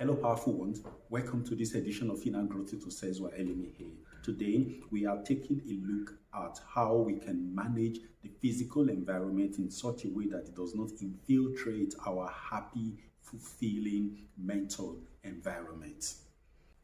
Hello, powerful ones. Welcome to this edition of Inner Growth to Thyself. Today, we are taking a look at how we can manage the physical environment in such a way that it does not infiltrate our happy, fulfilling mental environment.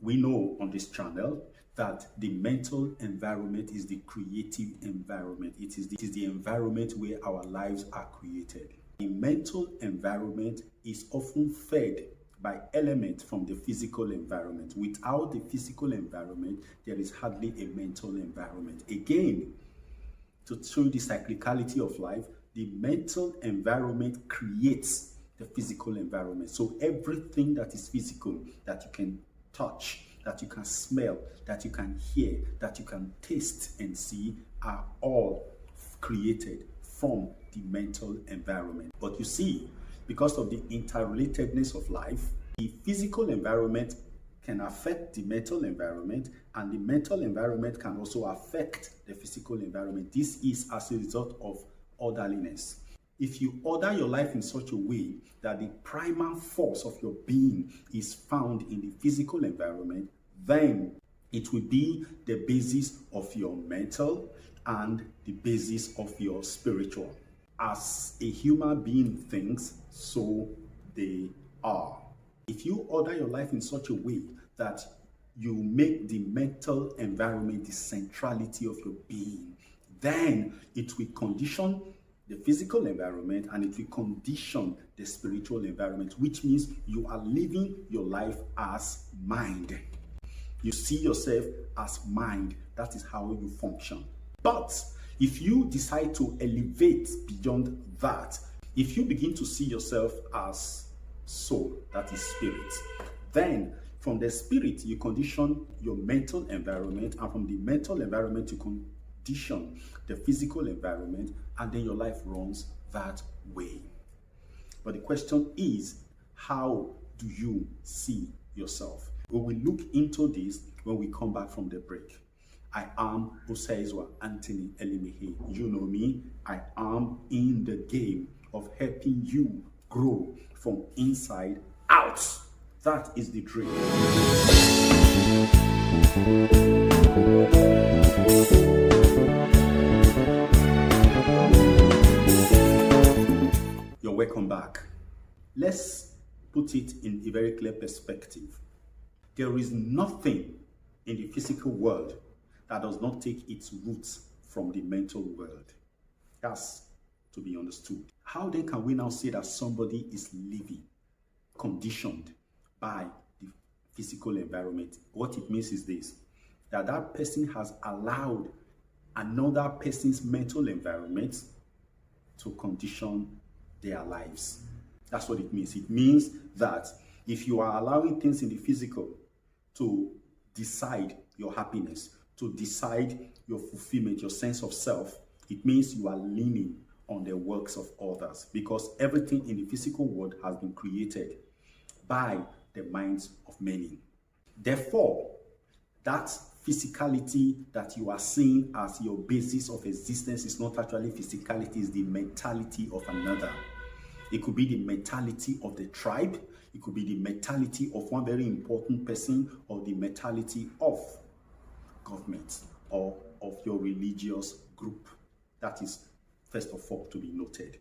We know on this channel that the mental environment is the creative environment. It is the environment where our lives are created. The mental environment is often fed by elements from the physical environment. Without the physical environment, there is hardly a mental environment. Again, to show the cyclicality of life, the mental environment creates the physical environment. So everything that is physical, that you can touch, that you can smell, that you can hear, that you can taste and see, are all created from the mental environment. But you see, because of the interrelatedness of life, the physical environment can affect the mental environment, and the mental environment can also affect the physical environment. This is as a result of orderliness. If you order your life in such a way that the primal force of your being is found in the physical environment, then it will be the basis of your mental and the basis of your spiritual. As a human being thinks, so they are. If you order your life in such a way that you make the mental environment the centrality of your being, then it will condition the physical environment and it will condition the spiritual environment, which means you are living your life as mind. You see yourself as mind. That is how you function. But if you decide to elevate beyond that, if you begin to see yourself as soul, that is spirit, then from the spirit you condition your mental environment, and from the mental environment you condition the physical environment, and then your life runs that way. But the question is, how do you see yourself? We will look into this when we come back from the break. I am Thyself Anthony Elimihe. You know me. I am in the game of helping you grow from inside out. That is the dream. You're welcome back. Let's put it in a very clear perspective. There is nothing in the physical world that does not take its roots from the mental world. That's to be understood. How then can we now say that somebody is living conditioned by the physical environment? What it means is this, that person has allowed another person's mental environment to condition their lives. That's what it means. It means that if you are allowing things in the physical to decide your happiness, to decide your fulfillment, your sense of self, it means you are leaning on the works of others, because everything in the physical world has been created by the minds of many. Therefore, that physicality that you are seeing as your basis of existence is not actually physicality, it's the mentality of another. It could be the mentality of the tribe, it could be the mentality of one very important person, or the mentality of government or of your religious group. That is first of all to be noted.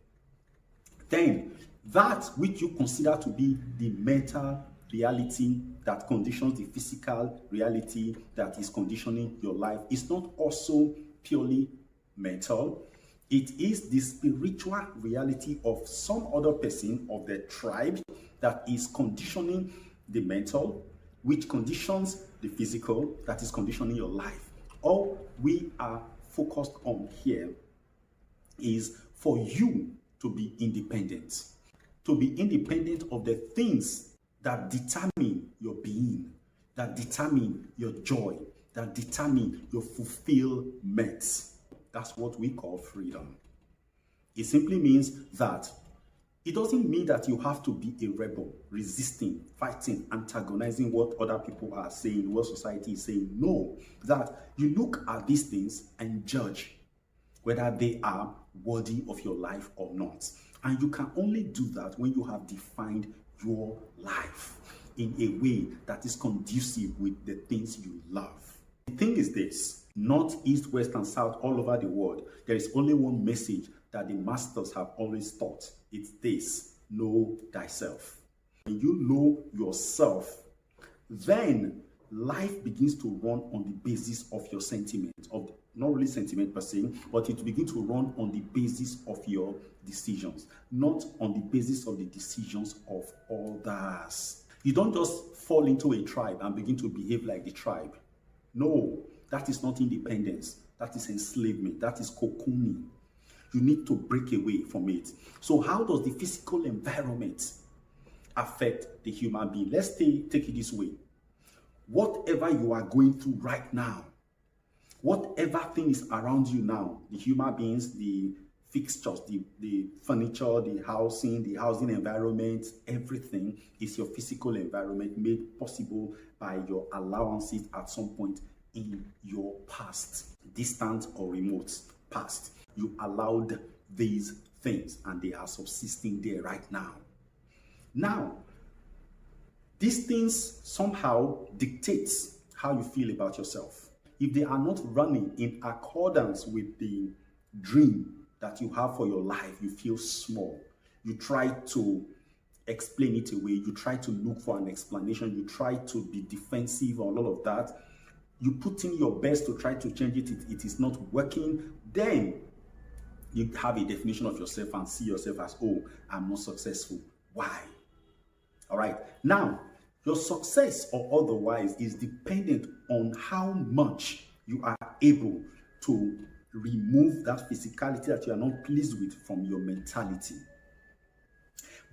Then that which you consider to be the mental reality that conditions the physical reality that is conditioning your life is not also purely mental. It is the spiritual reality of some other person of the tribe that is conditioning the mental, which conditions the physical, that is conditioning your life. All we are focused on here is for you to be independent. To be independent of the things that determine your being, that determine your joy, that determine your fulfillment. That's what we call freedom. It simply means that it doesn't mean that you have to be a rebel, resisting, fighting, antagonizing what other people are saying, what society is saying. No, that you look at these things and judge whether they are worthy of your life or not. And you can only do that when you have defined your life. in a way that is conducive with the things you love. The thing is this: north, east, west, and south, all over the world, there is only one message that the masters have always taught. It's this: know thyself. When you know yourself, then life begins to run on the basis of your sentiment, of not really sentiment per se, but it begins to run on the basis of your decisions, not on the basis of the decisions of others. You don't just fall into a tribe and begin to behave like the tribe. No, that is not independence. That is enslavement. That is cocooning. You need to break away from it. So how does the physical environment affect the human being? Let's take it this way. Whatever you are going through right now, whatever thing is around you now, the human beings, the fixtures, the furniture, the housing environment, everything is your physical environment made possible by your allowances at some point in your past, distant or remote past. You allowed these things and they are subsisting there right now. Now, these things somehow dictates how you feel about yourself. If they are not running in accordance with the dream that you have for your life, you feel small. You try to explain it away. You try to look for an explanation. You try to be defensive on all of that. You put in your best to try to change it. It is not working. Then you have a definition of yourself and see yourself as, oh, I'm not successful. Why? All right. Now, your success or otherwise is dependent on how much you are able to remove that physicality that you are not pleased with from your mentality.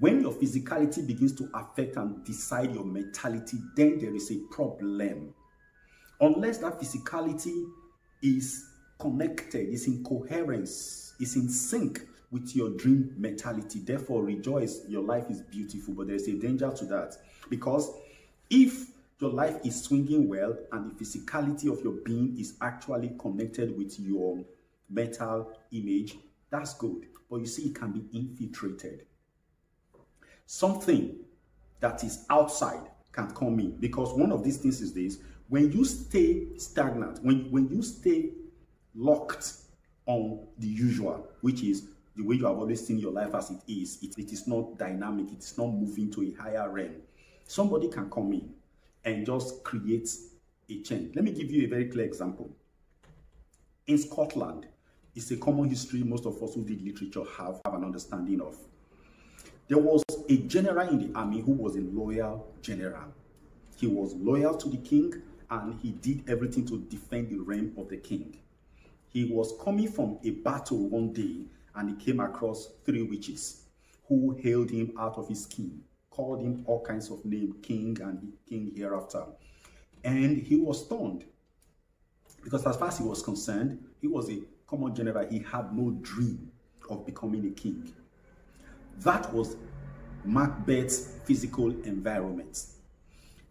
When your physicality begins to affect and decide your mentality, then there is a problem. Unless that physicality is connected, is in coherence, is in sync with your dream mentality. Therefore, rejoice, your life is beautiful, but there's a danger to that. Because if your life is swinging well and the physicality of your being is actually connected with your mental image, that's good. But you see, it can be infiltrated. Something that is outside can come in, because one of these things is this: when you stay stagnant, when you stay locked on the usual, which is the way you have always seen your life as it is not dynamic, it is not moving to a higher realm. Somebody can come in and just create a change. Let me give you a very clear example. In Scotland, it's a common history most of us who did literature have an understanding of. There was a general in the army who was a loyal general. He was loyal to the king and he did everything to defend the realm of the king. He was coming from a battle one day and he came across 3 witches who hailed him out of his skin, called him all kinds of names, king and king hereafter. And he was stunned because as far as he was concerned, he was a common general. He had no dream of becoming a king. That was Macbeth's physical environment.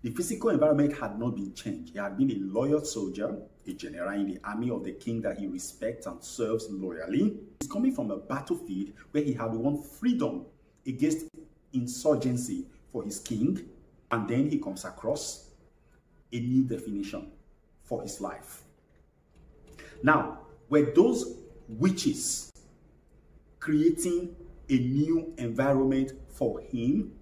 The physical environment had not been changed. He had been a loyal soldier, a general in the army of the king that he respects and serves loyally. He's coming from a battlefield where he had won freedom against insurgency for his king, and then he comes across a new definition for his life. Now, were those witches creating a new environment for him?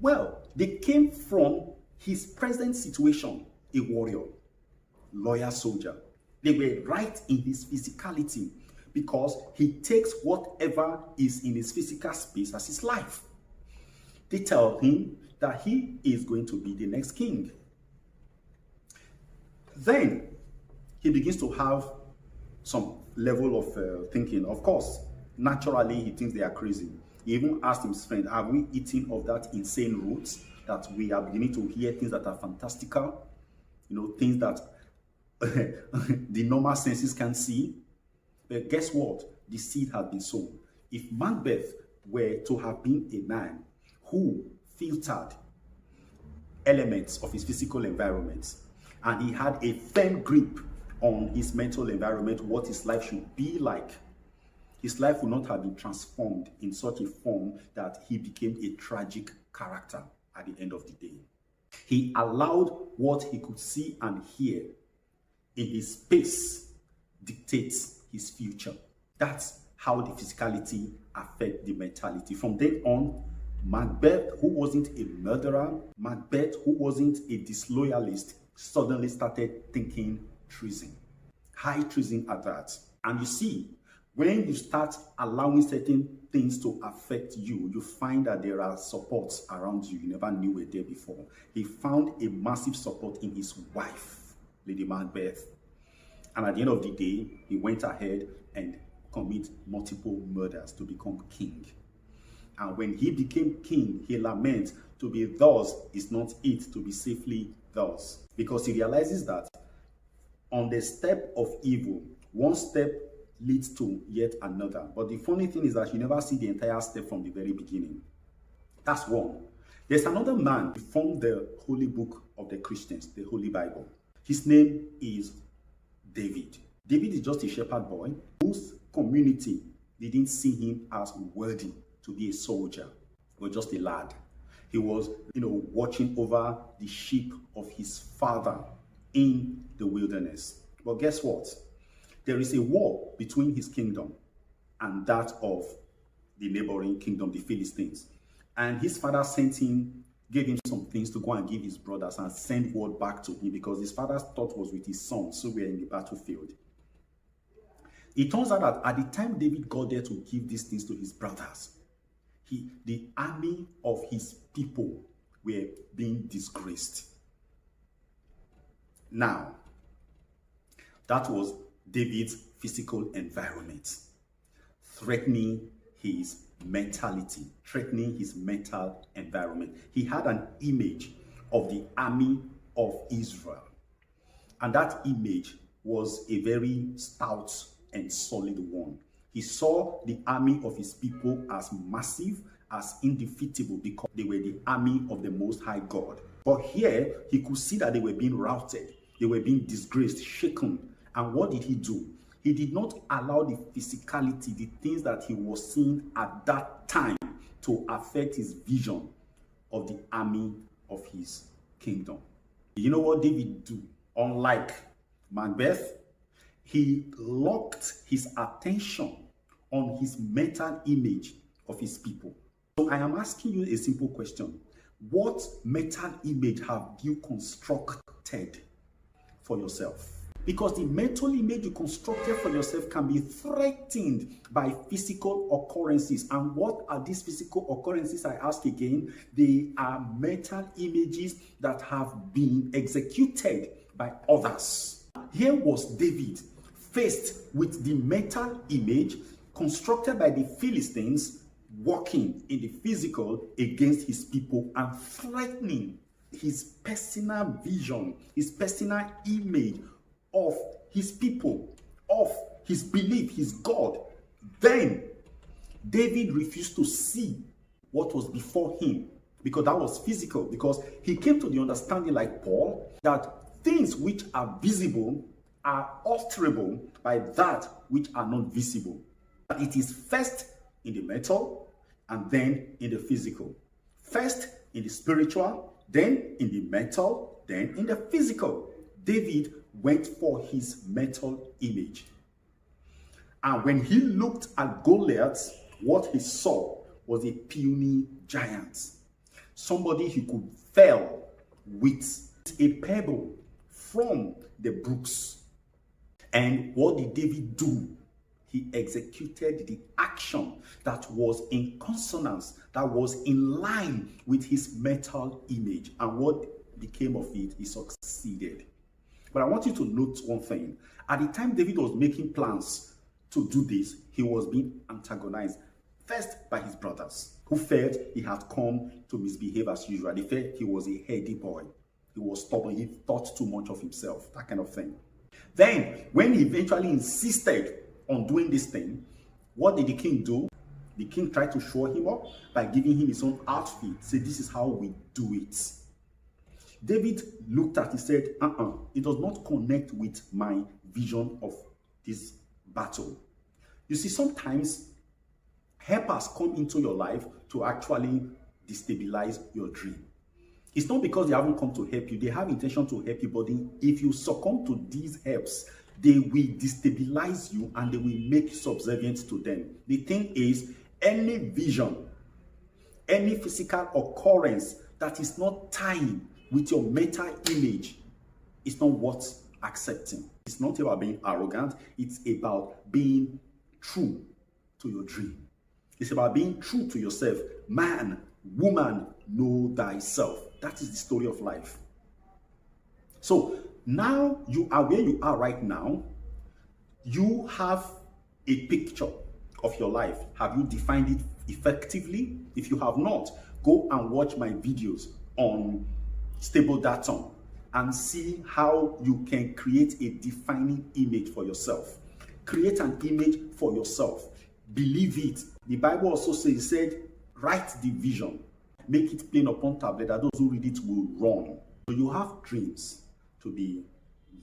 Well, they came from his present situation, a warrior, loyal soldier. They were right in his physicality because he takes whatever is in his physical space as his life. They tell him that he is going to be the next king. Then he begins to have some level of thinking. Of course, naturally, he thinks they are crazy. He even asked his friend, have we eaten of that insane roots that we are beginning to hear things that are fantastical? You know, things that the normal senses can see. But guess what? The seed has been sown. If Macbeth were to have been a man who filtered elements of his physical environment and he had a firm grip on his mental environment, what his life should be like, his life would not have been transformed in such a form that he became a tragic character. at the end of the day. He allowed what he could see and hear in his space dictate his future. That's how the physicality affects the mentality. From then on, Macbeth, who wasn't a murderer, Macbeth, who wasn't a disloyalist, suddenly started thinking treason. High treason at that. And you see, when you start allowing certain things to affect you, you find that there are supports around you never knew were there before. He found a massive support in his wife, Lady Macbeth. And at the end of the day, he went ahead and committed multiple murders to become king. And when he became king, he laments, to be thus is not it, to be safely thus. Because he realizes that on the step of evil, one step leads to yet another. But the funny thing is that you never see the entire step from the very beginning. That's one. There's another man who formed the holy book of the Christians, the Holy Bible. His name is David. David is just a shepherd boy whose community didn't see him as worthy to be a soldier. He was just a lad. He was, watching over the sheep of his father in the wilderness. But guess what? There is a war between his kingdom and that of the neighboring kingdom, the Philistines. And his father gave him some things to go and give his brothers and send word back to him, because his father's thought was with his sons, so we're in the battlefield. It turns out that at the time David got there to give these things to his brothers, the army of his people were being disgraced. Now, that was David's physical environment, threatening his mentality, threatening his mental environment. He had an image of the army of Israel, and that image was a very stout and solid one. He saw the army of his people as massive, as undefeatable, because they were the army of the Most High God. But here, he could see that they were being routed, they were being disgraced, shaken. And what did he do? He did not allow the physicality, the things that he was seeing at that time, to affect his vision of the army of his kingdom. You know what David did? Unlike Macbeth, he locked his attention on his mental image of his people. So I am asking you a simple question. What mental image have you constructed for yourself? Because the mental image you constructed for yourself can be threatened by physical occurrences. And what are these physical occurrences? I ask again. They are mental images that have been executed by others. Here was David faced with the mental image constructed by the Philistines, working in the physical against his people and threatening his personal vision, his personal image of his people, of his belief, his God. Then David refused to see what was before him, because that was physical, because he came to the understanding, like Paul, that things which are visible are alterable by that which are not visible. It is first in the mental and then in the physical. First in the spiritual, then in the mental, then in the physical. David went for his mental image. And when he looked at Goliath, what he saw was a puny giant. Somebody he could fell with a pebble from the brooks. And what did David do? He executed the action that was in consonance, that was in line with his mental image. And what became of it? He succeeded. But I want you to note one thing. At the time David was making plans to do this, he was being antagonized first by his brothers, who felt he had come to misbehave as usual. They felt he was a heady boy. He was stubborn. He thought too much of himself, that kind of thing. Then, when he eventually insisted on doing this thing, what did the king do? The king tried to show him up by giving him his own outfit. Say, this is how we do it. David looked at it and said, it does not connect with my vision of this battle. You see, sometimes helpers come into your life to actually destabilize your dream. It's not because they haven't come to help you. They have intention to help you, but if you succumb to these helps, they will destabilize you and they will make you subservient to them. The thing is, any vision, any physical occurrence that is not tied with your mental image is not worth accepting. It's not about being arrogant. It's about being true to your dream. It's about being true to yourself. Man, woman, know thyself. That is the story of life. So now you are where you are right now. You have a picture of your life. Have you defined it effectively? If you have not, go and watch my videos on stable datum and see how you can create a defining image for yourself. Create an image for yourself. Believe it. The Bible also said, write the vision. Make it plain upon tablet that those who read it will run. So you have dreams to be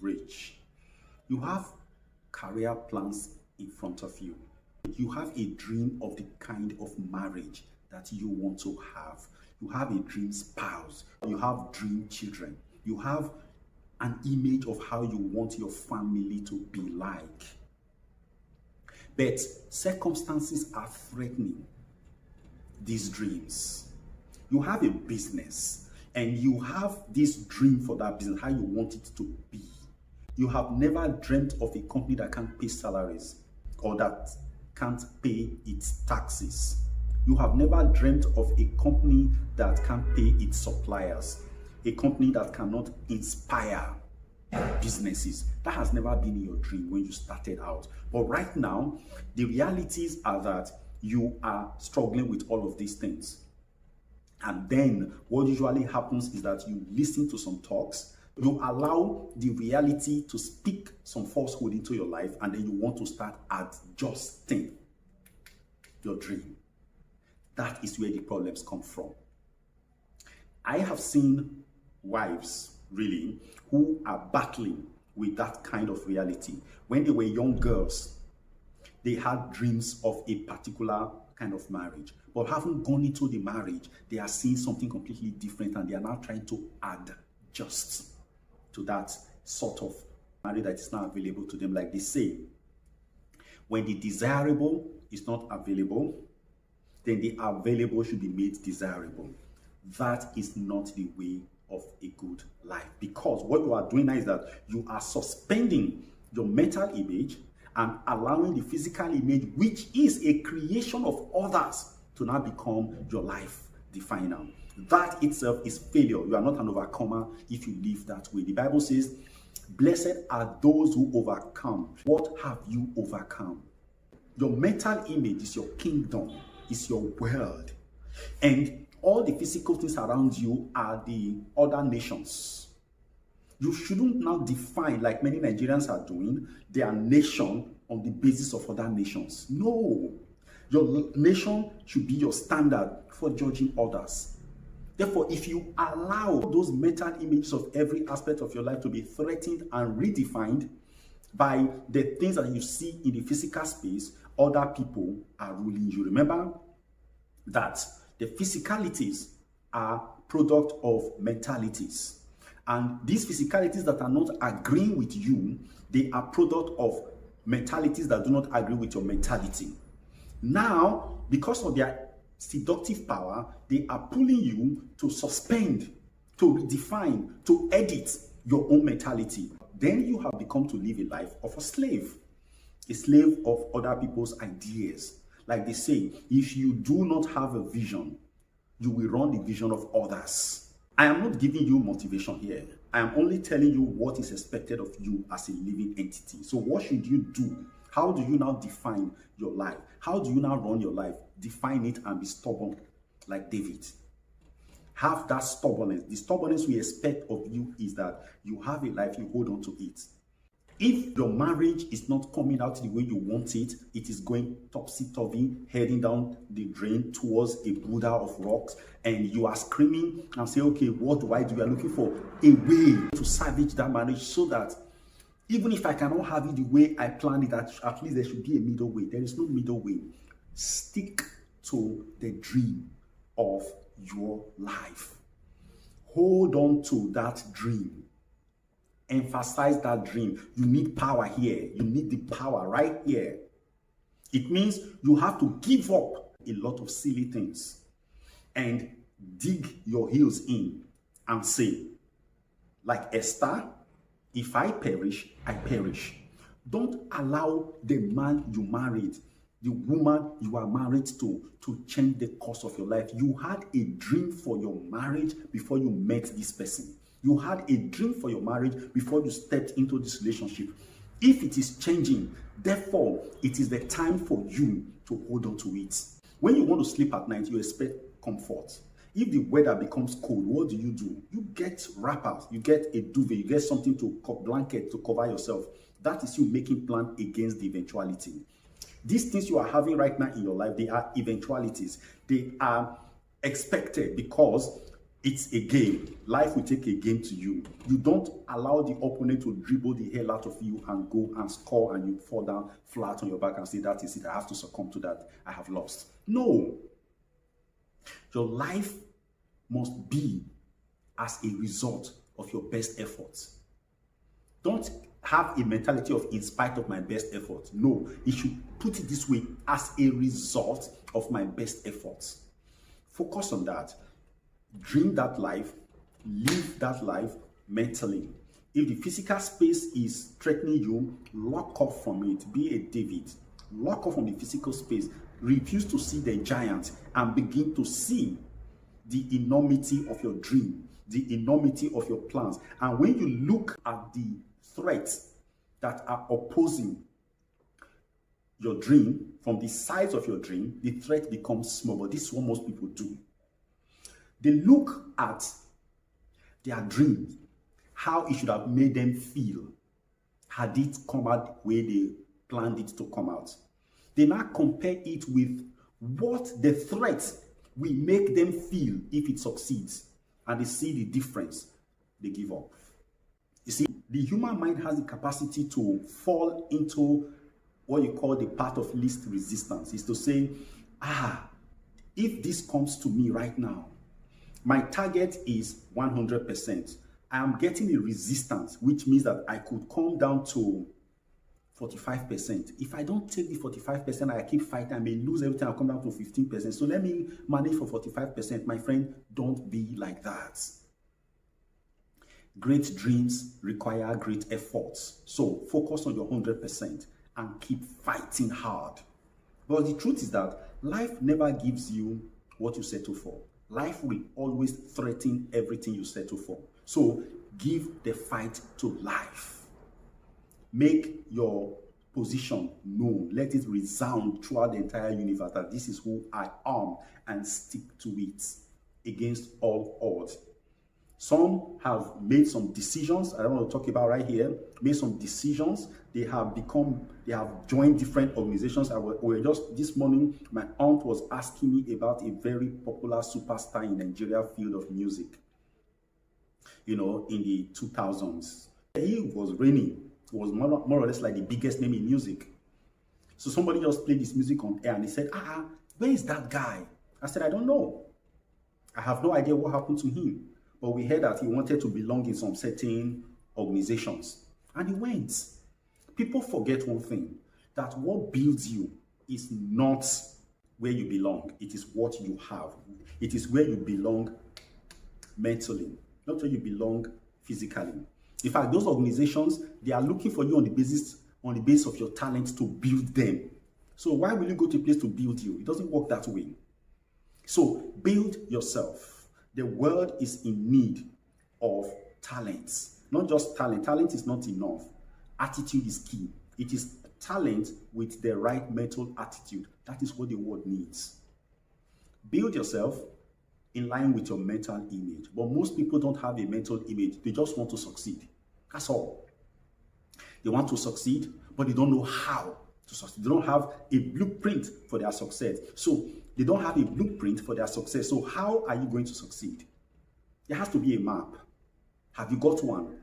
rich. You have career plans in front of you. You have a dream of the kind of marriage that you want to have. You have a dream spouse. You have dream children. You have an image of how you want your family to be like. But circumstances are threatening these dreams. You have a business and you have this dream for that business, how you want it to be. You have never dreamt of a company that can't pay salaries or that can't pay its taxes. You have never dreamt of a company that can't pay its suppliers, a company that cannot inspire businesses. That has never been in your dream when you started out. But right now, the realities are that you are struggling with all of these things. And then what usually happens is that you listen to some talks, you allow the reality to speak some falsehood into your life, and then you want to start adjusting your dream. That is where the problems come from. I have seen wives, really, who are battling with that kind of reality. When they were young girls, they had dreams of a particular kind of marriage, but haven't gone into the marriage. They are seeing something completely different, and they are now trying to adjust to that sort of marriage that is not available to them. Like they say, when the desirable is not available, then the available should be made desirable. That is not the way of a good life, because what you are doing now is that you are suspending your mental image and allowing the physical image, which is a creation of others, to now become your life definer. That itself is failure. You are not an overcomer if you live that way. The Bible says, blessed are those who overcome. What have you overcome? Your mental image is your kingdom, is your world. And all the physical things around you are the other nations. You shouldn't now define, like many Nigerians are doing, their nation on the basis of other nations. No. Your nation should be your standard for judging others. Therefore, if you allow those mental images of every aspect of your life to be threatened and redefined by the things that you see in the physical space, other people are ruling you. Remember that the physicalities are product of mentalities. And these physicalities that are not agreeing with you, they are product of mentalities that do not agree with your mentality. Now, because of their seductive power, they are pulling you to suspend, to redefine, to edit your own mentality. Then you have become to live a life of a slave of other people's ideas. Like they say, if you do not have a vision, you will run the vision of others. I am not giving you motivation here. I am only telling you what is expected of you as a living entity. So what should you do? How do you now define your life? How do you now run your life? Define it and be stubborn like David. Have that stubbornness. The stubbornness we expect of you is that you have a life, you hold on to it. If your marriage is not coming out the way you want it, it is going topsy-turvy, heading down the drain towards a Buddha of rocks, and you are screaming and say, okay, what do I do? You are looking for a way to salvage that marriage so that even if I cannot have it the way I planned it, at least there should be a middle way. There is no middle way. Stick to the dream of your life. Hold on to that dream. Emphasize that dream. You need power here. You need the power right here. It means you have to give up a lot of silly things and dig your heels in and say, like Esther, if I perish, I perish. Don't allow the man you married, the woman you are married to change the course of your life. You had a dream for your marriage before you met this person. You had a dream for your marriage before you stepped into this relationship. If it is changing, therefore, it is the time for you to hold on to it. When you want to sleep at night, you expect comfort. If the weather becomes cold, what do? You get wrappers, you get a duvet, you get something blanket to cover yourself. That is you making plan against the eventuality. These things you are having right now in your life, they are eventualities. They are expected because it's a game. Life will take a game to you. You don't allow the opponent to dribble the hell out of you and go and score and you fall down flat on your back and say, that is it, I have to succumb to that, I have lost. No. Your life must be as a result of your best efforts. Don't have a mentality of in spite of my best efforts. No, you should put it this way, as a result of my best efforts. Focus on that. Dream that life, live that life mentally. If the physical space is threatening you, lock off from it. Be a David. Lock off from the physical space. Refuse to see the giant and begin to see the enormity of your dream, the enormity of your plans. And when you look at the threats that are opposing your dream, from the size of your dream, the threat becomes small. But this is what most people do. They look at their dreams, how it should have made them feel had it come out the way they planned it to come out. They now compare it with what the threat will make them feel if it succeeds. And they see the difference. They give up. You see, the human mind has the capacity to fall into what you call the path of least resistance. Is to say, if this comes to me right now, my target is 100%. I am getting a resistance, which means that I could come down to 45%. If I don't take the 45%, I keep fighting, I may lose everything, I'll come down to 15%. So let me manage for 45%. My friend, don't be like that. Great dreams require great efforts. So focus on your 100% and keep fighting hard. But the truth is that life never gives you what you settle for. Life will always threaten everything you settle for. So give the fight to life. Make your position known. Let it resound throughout the entire universe that this is who I am, and stick to it against all odds. Some have made some decisions, I don't want to talk about right here, made some decisions. They have joined different organizations. Just this morning, my aunt was asking me about a very popular superstar in Nigeria field of music, in the 2000s. He was reigning. He was more or less like the biggest name in music. So somebody just played his music on air and he said, where is that guy? I said, I don't know. I have no idea what happened to him. But we heard that he wanted to belong in some certain organizations. And he went. People forget one thing, that what builds you is not where you belong. It is what you have. It is where you belong mentally, not where you belong physically. In fact, those organizations, they are looking for you on the basis of your talent to build them. So why will you go to a place to build you? It doesn't work that way. So build yourself. The world is in need of talents. Not just talent. Talent is not enough. Attitude is key. It is talent with the right mental attitude. That is what the world needs. Build yourself in line with your mental image. But most people don't have a mental image. They just want to succeed. That's all. They want to succeed, but they don't know how to succeed. They don't have a blueprint for their success. So they don't have a blueprint for their success. So how are you going to succeed? There has to be a map. Have you got one?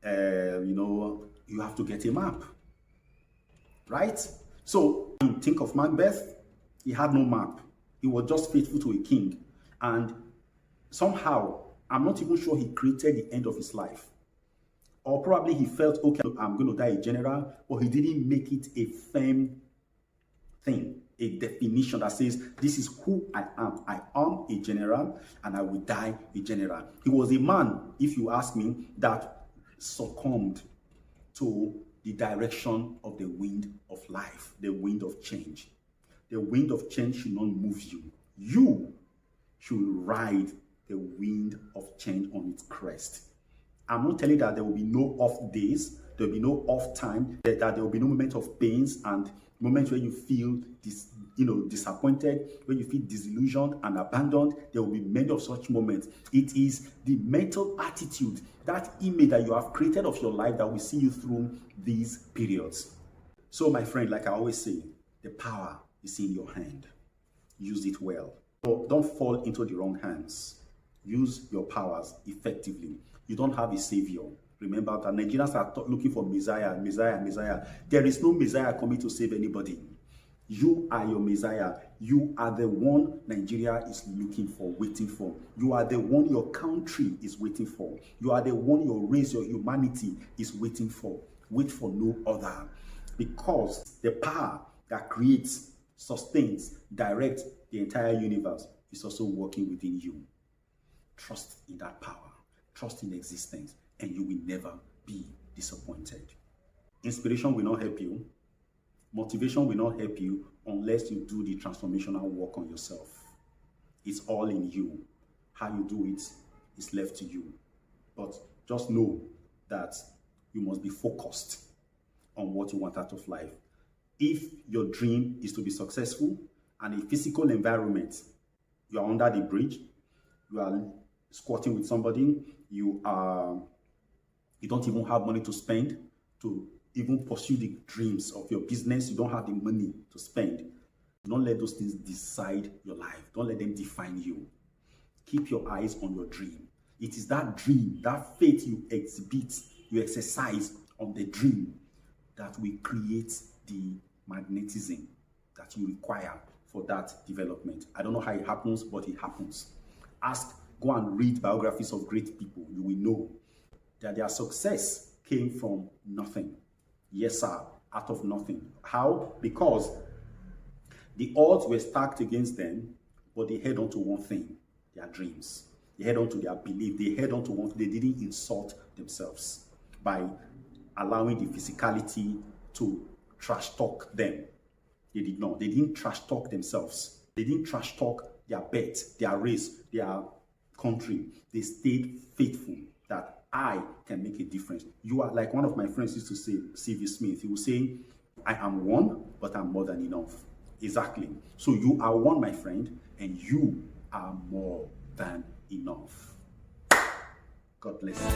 You have to get a map. Right? So think of Macbeth. He had no map. He was just faithful to a king. And somehow, I'm not even sure he created the end of his life. Or probably he felt, okay, I'm going to die a general, but he didn't make it a firm thing, a definition that says, this is who I am. I am a general and I will die a general. He was a man, if you ask me, that succumbed to the direction of the wind of life, the wind of change. The wind of change should not move you. You should ride the wind of change on its crest. I'm not telling you that there will be no off days, there will be no off time, that there will be no moment of pains and moments where you feel disappointed, when you feel disillusioned and abandoned. There will be many of such moments. It is the mental attitude, that image that you have created of your life, that will see you through these periods. So my friend, like I always say, the power is in your hand. Use it well. So don't fall into the wrong hands. Use your powers effectively. You don't have a savior. Remember that Nigerians are looking for Messiah. There is no Messiah coming to save anybody. You are your Messiah. You are the one Nigeria is looking for, waiting for. You are the one your country is waiting for. You are the one your race, your humanity is waiting for. Wait for no other. Because the power that creates, sustains, directs the entire universe is also working within you. Trust in that power. Trust in existence, and you will never be disappointed. Inspiration will not help you. Motivation will not help you unless you do the transformational work on yourself. It's all in you. How you do it is left to you. But just know that you must be focused on what you want out of life. If your dream is to be successful and a physical environment, you are under the bridge, you are squatting with somebody, you don't even have money to spend to even pursue the dreams of your business, you don't have the money to spend. Don't let those things decide your life. Don't let them define you. Keep your eyes on your dream. It is that dream, that faith you exhibit, you exercise on the dream, that will create the magnetism that you require for that development. I don't know how it happens, but it happens. Go and read biographies of great people. You will know that their success came from nothing. Yes, sir, out of nothing. How? Because the odds were stacked against them, but they held on to one thing, their dreams. They held on to their belief. They held on to one thing. They didn't insult themselves by allowing the physicality to trash talk them. They did not. They didn't trash talk themselves. They didn't trash talk their bet, their race, their country. They stayed faithful that I can make a difference. You are like one of my friends used to say, C.V. Smith. He would say, I am one, but I'm more than enough. Exactly. So you are one, my friend, and you are more than enough. God bless you.